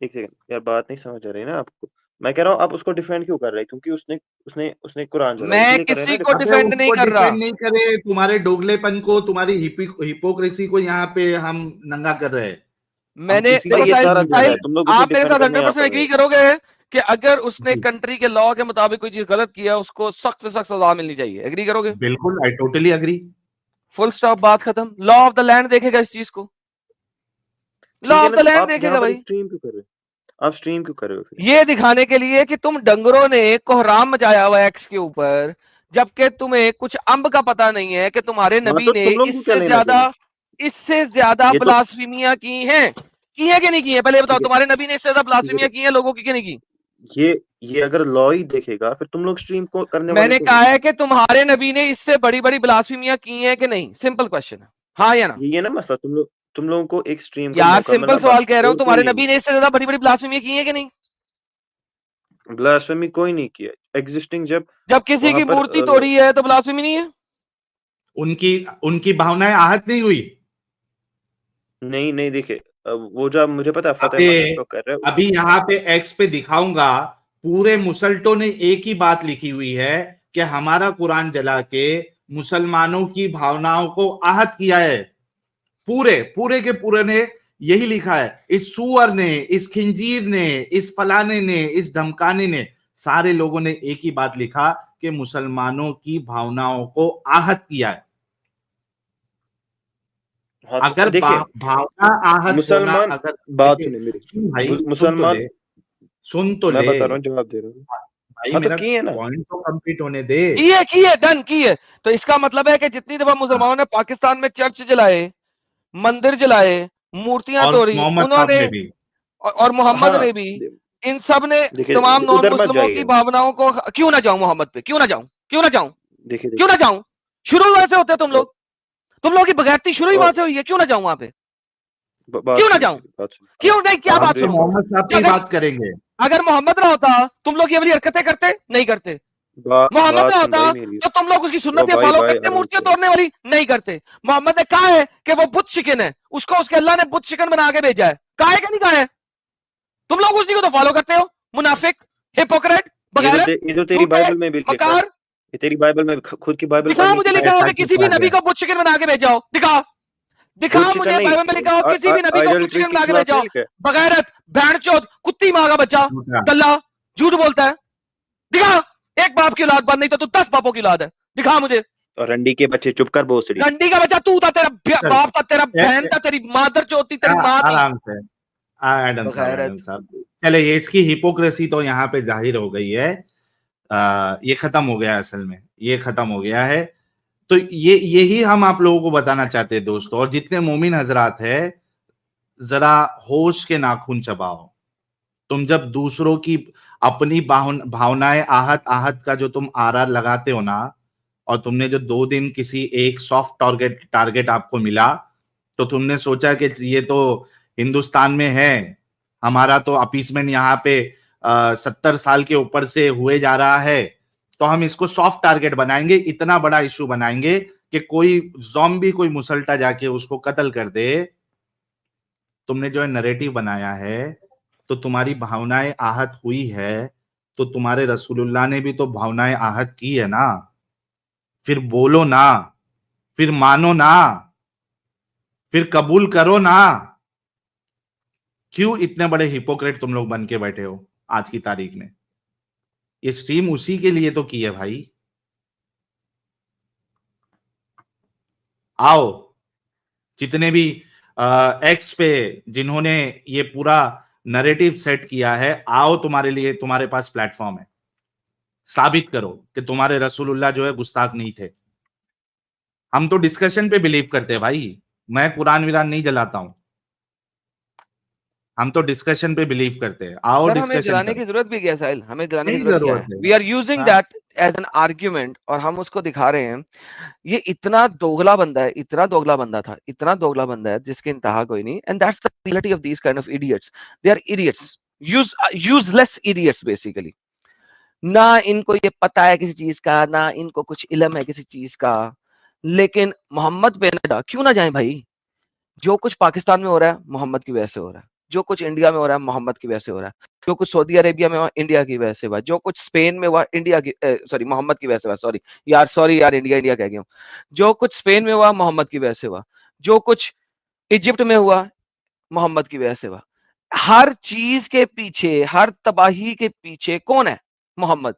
एक सेकंड यार, बात नहीं समझ आ रही ना आपको। मैं कह रहा हूँ आप उसको डिफेंड क्यों कर रहे हैं? क्योंकि उसने उसने उसने कुरान जलाई, मैं इसलिए कर रहे हैं किसी ना को डिफेंड। अबे डिफेंड नहीं उसको कर रहा। डिफेंड नहीं करे, तुम्हारे डोगलेपन को, तुम्हारी हिपोक्रेसी को यहाँ पे हम नंगा कर रहे हैं। हम मैंने किसी भाई का देखो ये कुछ साहिल सारा नहीं बोल झूठ है, साहिल, रहे तुम लोग उसे आप मेरे डिफेंड साथ करने यहाँ 100% पर एग्री गए। करोगे कि अगर उसने हैं। कंट्री के लॉ के मुताबिक कोई चीज गलत किया उसको सख्त से सख्त सजा मिलनी चाहिए, एग्री करोगे? बिल्कुल, I totally agree. Full stop, बात खत्म। लॉ ऑफ द लैंड देखेगा इस चीज को, लॉ ठीक है ऑफ ना, द तो लैंड आप यहाँ देखेगा पर भाई। स्ट्रीम क्यों कर रहे हो? आप स्ट्रीम क्यों कर रहे हो फिर? ये दिखाने के लिए कि तुम डंगरों ने कोहराम मचाया हुआ है एक्स के ऊपर, जबकि तुम्हें कुछ अंब का पता नहीं है कि तुम्हारे हाँ नबी तो ने तुम लोग को क्या लेना देना? इससे ज्यादा ये तो ब्लास्फेमियां की है कि नहीं की है? पहले बताओ, ठीक है, तुम्हारे नबी ने इससे ज्यादा ठीक है, ब्लास्फेमियां की है लोगों की कि नहीं की? ये ये अगर लॉ ही देखेगा फिर तुम लोग स्ट्रीम को करने वाले मैंने क्यों कहा नहीं? है कि तुम्हारे नबी ने इससे बड़ी बड़ी ब्लास्फेमियां की हैं कि नहीं, सिंपल क्वेश्चन है, हाँ या ना? ये ना मसला, तुम लोगों को एक स्ट्रीम का यार मौका सिंपल मिला सवाल बस, कह रहा हूं, और कोई तुम्हारे नहीं। नबी ने इससे ज्यादा बड़ी बड़ी ब्लास्फेमियां की हैं कि नहीं? ब्लास्फेमी कोई नहीं किया एग्जिस्टिंग, जब जब किसी वहां की पर मूर्ति तोड़ी है तो ब्लास्फेमी नहीं है? उनकी उनकी भावनाएं आहत नहीं हुई। नहीं नहीं देखे, वो जो मुझे पता है फतेह अबे मसद को कर रहे हो। अभी यहाँ पे एक्स पे दिखाऊंगा, पूरे मुसल्टों ने एक ही बात लिखी हुई है कि हमारा कुरान जला के मुसलमानों की भावनाओं को आहत किया है। पूरे पूरे के पूरे ने यही लिखा है। इस सुअर ने, इस खिंजीर ने, इस फलाने ने, इस धमकाने ने, सारे लोगों ने एक ही बात लिखा कि मुसलमानों की भावनाओं को आहत किया है। हाँ तो अगर देखिए भावना आहत होना, मुसलमान, अगर बात सुने मेरी, सुन भाई, सुन तो मुसलमान, ले, सुन तो मैं ले बता रहा हूँ जवाब दे रहा हूँ। भाई, हाँ तो मेरा की है ना। पॉइंट तो कंप्लीट होने दे। डन की है। तो इसका मतलब है कि जितनी दफा मुसलमानों ने पाकिस्तान में चर्च जलाए, मंदिर जलाए, मूर्तियां और तोड़ी, मोहम्मद साहब उन्होंने ने भी। और मोहम्मद हाँ ने भी, इन सब ने तमाम देखिए नॉन उधर मत मुस्लिमों की जाइए। भावनाओं को, क्यों ना जाऊं मोहम्मद पे, क्यों ना जाऊं, क्यों ना जाऊं, देखिए क्यों ना देखिए जाऊं? शुरू वहां से होते तुम और, लोग, तुम लोगों की बगैरती शुरू ही वहां और से हुई है, क्यों ना जाऊं वहां पे, बात क्यों ना सुनिए जाऊं, मेरी, बात सुनिए क्यों नहीं, क्या आप हम बात तो सुनो? ब्रेकफास्ट, मोहम्मद साहब की अगर बात करेंगे। अगर मोहम्मद ना होता तुम लोग ये वाली हरकतें करते नहीं करते? मोहम्मद बात ना सुन होता भाई मेरी। तो तुम लोग उसकी ओ सुन्नतें भाई फॉलो भाई करते, आराम मूर्तियां से। तोड़ने वाली नहीं करते? मोहम्मद ने कहा है कि वो बुत शिकन है, उसको उसके अल्लाह ने बुत शिकन बना के भेजा है, कहा है कि नहीं कहा है? तुम लोग उसी को तो फॉलो करते हो, मुनाफिक, हिपोक्रेट, बगैरत, ये तो तेरी झूठे, बाइबल में भी लिखा है। मकार। ये तेरी बाइबल में खुद की बाइबल दिखा पढ़नी मुझे चाहिए। लिखा हो ऐसा कि क्यों किसी भी कहा नबी गया? को बुत शिकन बना के भेजा हो, दिखा, दिखा बुत शिकन मुझे नहीं, बाइबल में लिखा हो किसी भी नबी को बुत आइडोलिट्री शिकन के बना के खिलाफ भेजा नहीं हो। लिखा है। बगैरत, भेड़चोद, कुत्ती माँ का बच्चा, झूठा। दल्ला, झूठ बोलता है, दिखा। एक बाप की औलाद बन, नहीं तो तू 10 बापों की औलाद है, दिखा मुझे। और रंडी के बच्चे चुप कर भोसड़ी। रंडी का बच्चा तू था, तेरा चल, बाप था, तेरा ए, बहन ए, था, तेरी मादर जो होती, तेरी माँ थी। आराम से। एडम बगैरत। साहब, चले, ये इसकी हिपोक्रेसी तो यहाँ पे जाहिर हो गई है। ये खत्म हो गया है, असल में ये खत्म हो गया है। तो यही हम आप लोगों को बताना चाहते हैं दोस्तों। और जितने मोमिन हजरात है, जरा होश के नाखून चबाओ। तुम जब दूसरों की अपनी भावनाएं आहत आहत का जो तुम आरआर लगाते हो ना, और तुमने जो 2 दिन किसी एक सॉफ्ट टारगेट आपको मिला, तो तुमने सोचा कि ये तो हिंदुस्तान में है, हमारा तो अपीसमेंट यहाँ पे 70 साल के ऊपर से हुए जा रहा है, तो हम इसको सॉफ्ट टारगेट बनाएंगे, इतना बड़ा इशू बनाएंगे कि कोई ज़ॉम्बी, कोई मुसल्टा जाके उसको कत्ल कर दे। तुमने जो नैरेटिव बनाया है, तो तुम्हारी भावनाएं आहत हुई है, तो तुम्हारे रसूलुल्लाह ने भी तो भावनाएं आहत की है ना। फिर बोलो ना, फिर मानो ना, फिर कबूल करो ना। क्यों इतने बड़े हिपोक्रेट तुम लोग बन के बैठे हो आज की तारीख में? ये स्ट्रीम उसी के लिए तो की है भाई। आओ, जितने भी एक्स पे जिन्होंने ये पूरा नैरेटिव सेट किया है, आओ, तुम्हारे लिए तुम्हारे पास प्लेटफॉर्म है। साबित करो कि तुम्हारे रसूलुल्लाह जो है गुस्ताख नहीं थे। हम तो डिस्कशन पे बिलीव करते हैं भाई, मैं कुरान विरान नहीं जलाता हूं, हम तो डिस्कशन पे बिलीव करते हैं। आओ सर हमें डिस्कशन जलाने करो। की जरूरत भी क्या है साहिल? हमें जलाने की नहीं जरूरत क्या जरूरत है? है। वी आर यूजिंग हाँ, दैट एज एन आर्ग्यूमेंट, और हम उसको दिखा रहे हैं। ये इतना दोगला बंदा है, इतना दोगला बंदा था, इतना दोगला बंदा है जिसकी इंतहा कोई नहीं। And that's the reality of these kind of idiots. They are idiots, useless idiots basically. ना इनको ये पता है किसी चीज का, ना इनको कुछ इल्म है किसी चीज का। लेकिन मोहम्मद पे ना क्यों ना जाए भाई? जो कुछ पाकिस्तान में हो रहा है मोहम्मद की वजह से हो रहा है, जो कुछ इंडिया में हो रहा है मोहम्मद की वजह से हो रहा है, जो कुछ सऊदी अरेबिया में हुआ इंडिया की वजह से हुआ, जो कुछ स्पेन में हुआ इंडिया की सॉरी मोहम्मद की वजह से हुआ। सॉरी यार, इंडिया इंडिया कह गया हूँ। जो कुछ स्पेन में हुआ मोहम्मद की वजह से हुआ, जो कुछ इजिप्ट में हुआ मोहम्मद की वजह से हुआ। हर चीज के पीछे, हर तबाही के पीछे कौन है? मोहम्मद।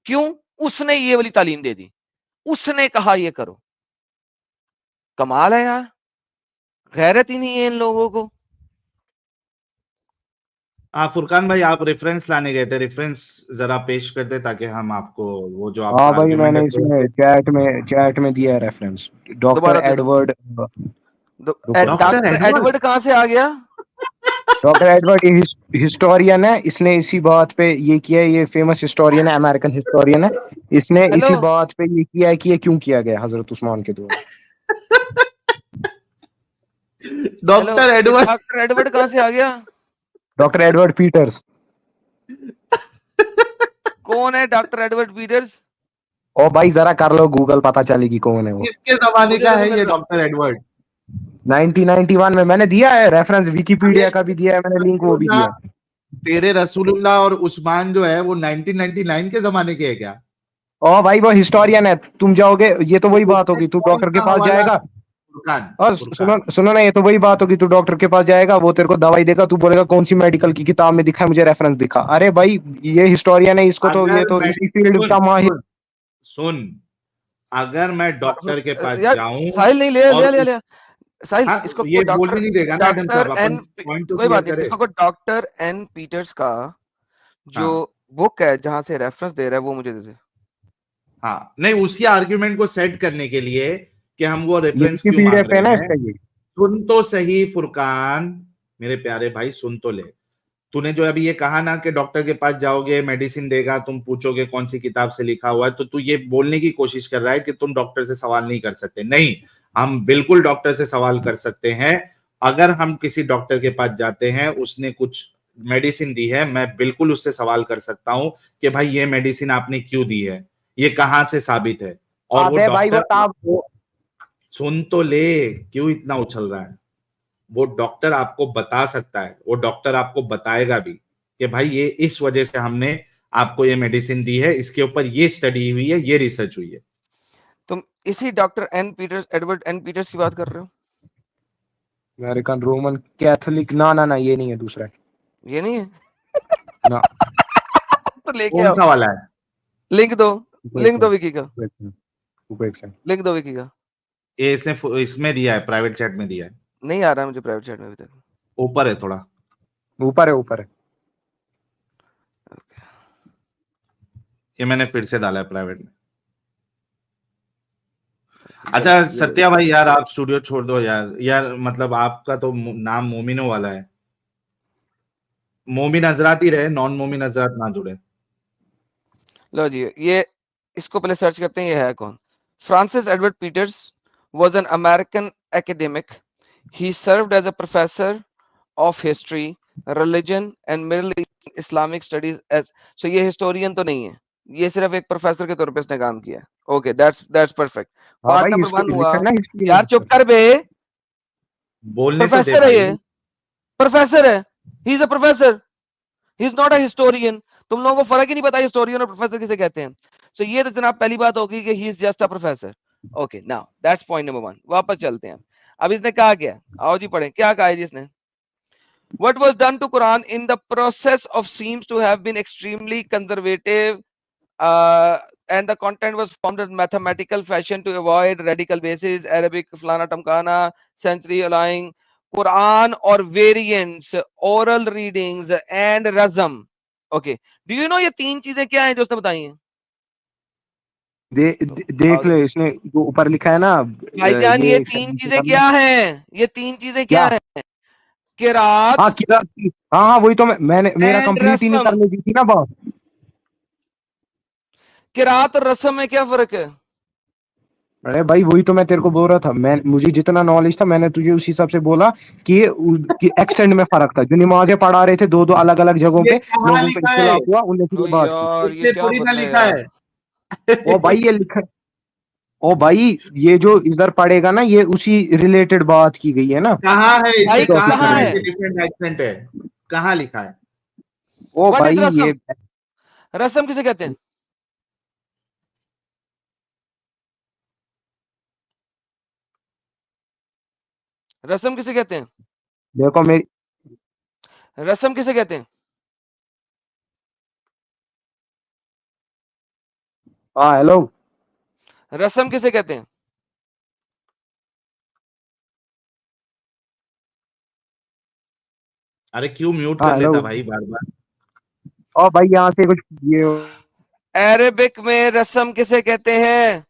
क्यों? उसने ये वाली तालीम दे दी, उसने कहा ये करो। कमाल है यार, गैरत ही नहीं है इन लोगों को। फुरकान भाई, आप रेफरेंस लाने गए थे, रेफरेंस जरा पेश कर दे ताकि हम आपको वो जो आपका हाँ भाई, आर्गुमेंट मैंने है तो। इसमें चैट में दिया है रेफरेंस। डॉक्टर दोबारा दे दो। एडवर्ड, रुको रुको, डॉक्टर डॉक्टर एडवर्ड। एडवर्ड कहां से आ गया? डॉक्टर एडवर्ड हिस्टोरियन है, इसने इसी बात पे ये किया है। ये फेमस हिस्टोरियन है, अमेरिकन हिस्टोरियन है। इसने हेलो, इसी बात पे ये किया है कि ये क्यों किया गया हजरत उस्मान के दौर में। हेलो, डॉक्टर ये एडवर्ड। डॉक्टर एडवर्ड कहां से आ गया? Doctor Edward Peters. कौन है डॉक्टर एडवर्ड पीटर्स? ओ भाई जरा कर लो गूगल, पता चलेगी कौन है वो। किसके जमाने मुझे का दे दो है ये मेरे डॉक्टर एडवर्ड? 1991 में मैंने दिया है रेफरेंस, अरे विकिपीडिया का भी दिया है मैंने, लिंक वो भी ना, दिया है। तेरे रसूलुल्लाह और उस्मान जो है वो 1999 के जमाने के है क्या? ओ भाई वो हिस्टोरियन है, तुम जाओगे, ये तो वही बात उसने होगी, तू कौन डॉक्टर के सा पास हवाला? जाएगा। फुरकान, और फुरकान। सुनो सुनो ना, ये तो वही बात होगी, तू डॉक्टर के पास जाएगा, वो तेरे को दवाई देगा, तू बोलेगा कौन सी मेडिकल की किताब में दिखा है, मुझे रेफरेंस दिखा। अरे भाई ये हिस्टोरियन है, इसको तो, ये अगर तो मैं इसी फील्ड सुन का माहिर। सुन सुन, अगर मैं डॉक्टर के पास यार जाऊं साहिल नहीं ले और ले साहिल, हाँ, इसको ये को बोल डॉक्टर, भी नहीं देगा ना एडम साहब, डॉक्टर अपन एन, पॉइंट तो कोई क्लियर बात नहीं, करे। इसको डॉक्टर एन पीटर्स का जो हाँ बुक है जहां से रेफरेंस दे रहा है वो मुझे दे दे। हाँ, नहीं, उसी आर्ग्यूमेंट को सेट करने के लिए कि हम वो ये रेफरेंस क्यों विकिपीडिया मान पे है ना रहे हैं। इसका ये। सुन तो सही फुरकान, मेरे प्यारे भाई, सुन तो ले। तूने जो अभी ये कहा ना कि डॉक्टर के पास जाओगे, मेडिसिन देगा, तुम पूछोगे कौन सी किताब से लिखा हुआ है, तो तू ये बोलने की कोशिश कर रहा है कि तुम डॉक्टर से सवाल नहीं कर सकते। नहीं, हम बिल्कुल डॉक्टर से सवाल कर सकते हैं। अगर हम किसी डॉक्टर के पास जाते हैं, उसने कुछ मेडिसिन दी है, मैं बिल्कुल उससे सवाल कर सकता हूं कि भाई ये मेडिसिन आपने क्यों दी है, ये कहां से साबित है। और वो अबे भाई वो डॉक्टर, ताब सुन तो ले, क्यों इतना उछल रहा है, वो डॉक्टर आपको बता सकता है, वो डॉक्टर आपको बताएगा भी कि भाई ये इस वजह से हमने आपको ये मेडिसिन दी है, इसके ऊपर ये स्टडी हुई है, ये रिसर्च हुई है। तुम इसी doctor N Peters, Edward N Peters की बात कर रहे हो? अमेरिकन रोमन कैथोलिक, ना ना ना, ये नहीं है, दूसरा है। ये नहीं है? ना, तो लेके कौन आओ, सा वाला है? लिंक दो, रुको एक लिंक दो सेकंड, विकी का, रुको एक सेकंड। लिंक दो विकी का। ये इसने इसमें दिया है, प्राइवेट चैट में दिया है। नहीं आ रहा मुझे प्राइवेट चैट में अभी तक। ऊपर है थोड़ा। ऊपर है, ऊपर है। ये मैंने फिर से डाला है प्राइवेट में। अच्छा सत्या भाई यार आप स्टूडियो छोड़ दो यार मतलब आपका तो नाम मोमिनो वाला है, मोमिन हजरात ही रहे, नॉन मोमिन हजरात ना जुड़े। लो जी, ये इसको पहले सर्च करते हैं, ये है कौन? Francis Edward Peters was an American academic. He served as a professor of history, religion and Middle East Islamic studies as so ये historian तो नहीं है, ये सिर्फ एक प्रोफेसर के तौर पे इसने काम किया है। Okay that's perfect. हाँ पार्ट भाई नंबर इसको 1 हुआ। लिखा ना हिस्ट्री यार चुप कर बे, बोलने तो दे प्रोफेसर है भाई। ये, प्रोफेसर है, he is a professor, he is not a historian. तुम लोगों को फर्क ही नहीं पता हिस्टोरियन और प्रोफेसर किसे कहते हैं। सो ये तो जनाब पहली बात होगी कि he is just a professor. Okay now that's point number 1। वापस चलते हैं। अब इसने कहा क्या, आओ जी पढ़ें क्या कहा है जी इसने। What was done to Quran in the process of seems to have been extremely conservative, and the content was formed in mathematical fashion to avoid radical bases, Arabic, flana tamkana, century allowing Quran or variants, oral readings and razm. Okay, do you know ये तीन चीजें क्या हैं जो उसने बताई हैं? देख ले इसने जो ऊपर लिखा है ना भाईजान ये तीन चीजें क्या हैं? ये तीन चीजें क्या हैं? किरात, हाँ किरात की, हाँ वही तो मैंने मेरा and कंप्लीट ही नहीं रस्म। करने दी थी ना बात। किरात और रस्म में क्या फर्क है? अरे भाई वही तो मैं तेरे को बोल रहा था, मैं मुझे जितना नॉलेज था मैंने तुझे उस हिसाब से बोला कि एक्सेंट में फर्क था। जो नमाजें पढ़ा रहे थे दो दो अलग अलग जगहों ये पे, कहाँ लोगों पे लिखा है? इख्तिलाफ हुआ, उनने फिर ओ ये बात यार ये इससे क्या थोड़ी ना बंदा है लिखा यार। है। की। ओ भाई ये लिखा, ओ भाई ये जो इधर पड़ेगा ना ये उसी रिलेटेड बात की गई है ना। कहाँ है भाई इससे कहाँ कहाँ लिखा है है? कि डिफरेंट एक्सेंट है? कहाँ लिखा है? ओ व्हाट भाई इज रस्म? ये रस्म किसे कहते हैं? रस्म किसे कहते हैं? देखो मेरी, रस्म किसे कहते हैं? हाँ हेलो, रस्म किसे कहते हैं? अरे क्यों म्यूट हाँ कर हेलो। लेता भाई बार बार? ओ भाई यहाँ से कुछ ये अरेबिक में रस्म किसे कहते हैं?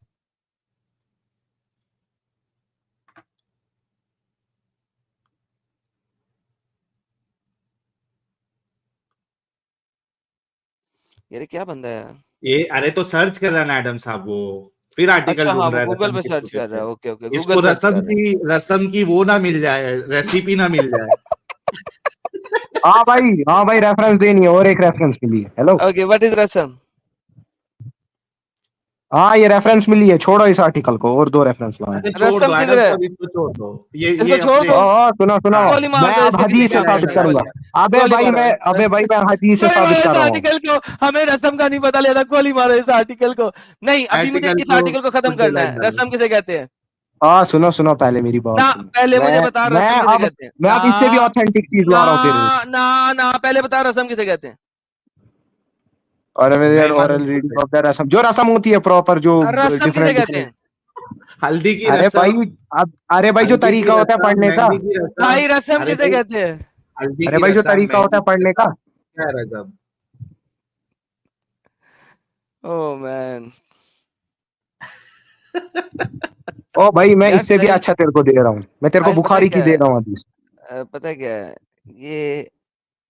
यार क्या बंदा है यार। ये अरे तो सर्च कर रहा है ना एडम साहब, वो फिर आर्टिकल अच्छा हाँ ढूंढ वो रहा है गूगल रसम पे किसको सर्च कर कहते रहा है। हैं। ओके ओके इसको गूगल सर्च कर रहा है। रसम की वो ना मिल जाए, रेसिपी ना मिल जाए। हाँ भाई रेफरेंस देनी है, और एक रेफरेंस मिली है। हेलो, ओके व्हाट इज रस्म? हाँ ये रेफरेंस मिली है, छोड़ो इस आर्टिकल को, और दो रेफरेंस लाए। अच्छा छोड़ रस्म दो किधर एडम है? साहब, इसको छोड़ दो। इसको ये छोड़ अपने दो। सुनो सुनो, गोली मार मैं दो अब इसको, किसी हदीस पे से भी साबित करना है करूंगा। गोली। अबे गोली भाई मारो मैं हदीस से गोली मारो साबित इस कर रहा हूँ। आर्टिकल को। हमें रस्म का नहीं पता लेता, गोली मारो इस आर्टिकल को। नहीं अभी मुझे आर्टिकल इस को आर्टिकल को खत्म कुछ करना लाइक है। डालो। रस्म किसे कहते हैं? हाँ सुनो पहले मेरी बात ना सुनो। पहले मुझे बता रस्म किसे अब कहते हैं। मैं अब इससे भी ऑथेंटिक चीज ला रहा हूँ तेरे को। ना पहले बता रस्म किसे कहते हैं। और नहीं ओरल मालूम रीडिंग मुझे। ऑफ द रस्म, जो रस्म होती है प्रॉपर, जो रस्म किसे डिफरेंट कहते डिफरेंट। हैं? हल्दी की अरे भाई रसम, अब, अरे भाई जो हल्दी की तरीका होता है रसम, पढ़ने का, मेहंदी की रसम। भाई रस्म अरे किसे भाई कहते हैं? हल्दी अरे की भाई जो रसम, तरीका होता मेहंदी है की पढ़ने का। रसम, क्या है रसम? Oh man. ओ भाई मैं यार इससे भी सही। अच्छा तेरे को दे रहा हूँ, मैं तेरे को भाई पता है बुखारी की क्या दे है, रहा हूँ हदीस। पता है क्या है, ये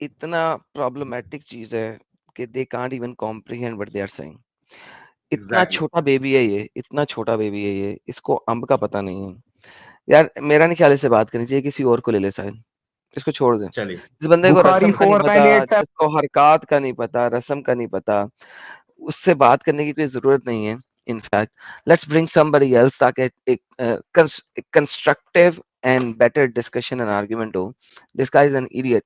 इतना प्रॉब्लमेटिक चीज है कि they can't even comprehend what they are saying. इतना एग्जैक्टली। छोटा बेबी है ये, इतना छोटा बेबी है ये, इसको अम्ब का पता नहीं है। यार मेरा नहीं ख्याल इससे बात करनी चाहिए, किसी और को ले ले साहिल, इसको छोड़ दे। चलिए जिस बंदे को बुखारी रस्म का नहीं पता, 4987। जिसको हरकत का नहीं पता, रस्म का नहीं पता, उससे बात करने की कोई जरूरत नहीं है। In fact let's bring somebody else ताकि एक constructive and better discussion and argument हो. This guy is an idiot.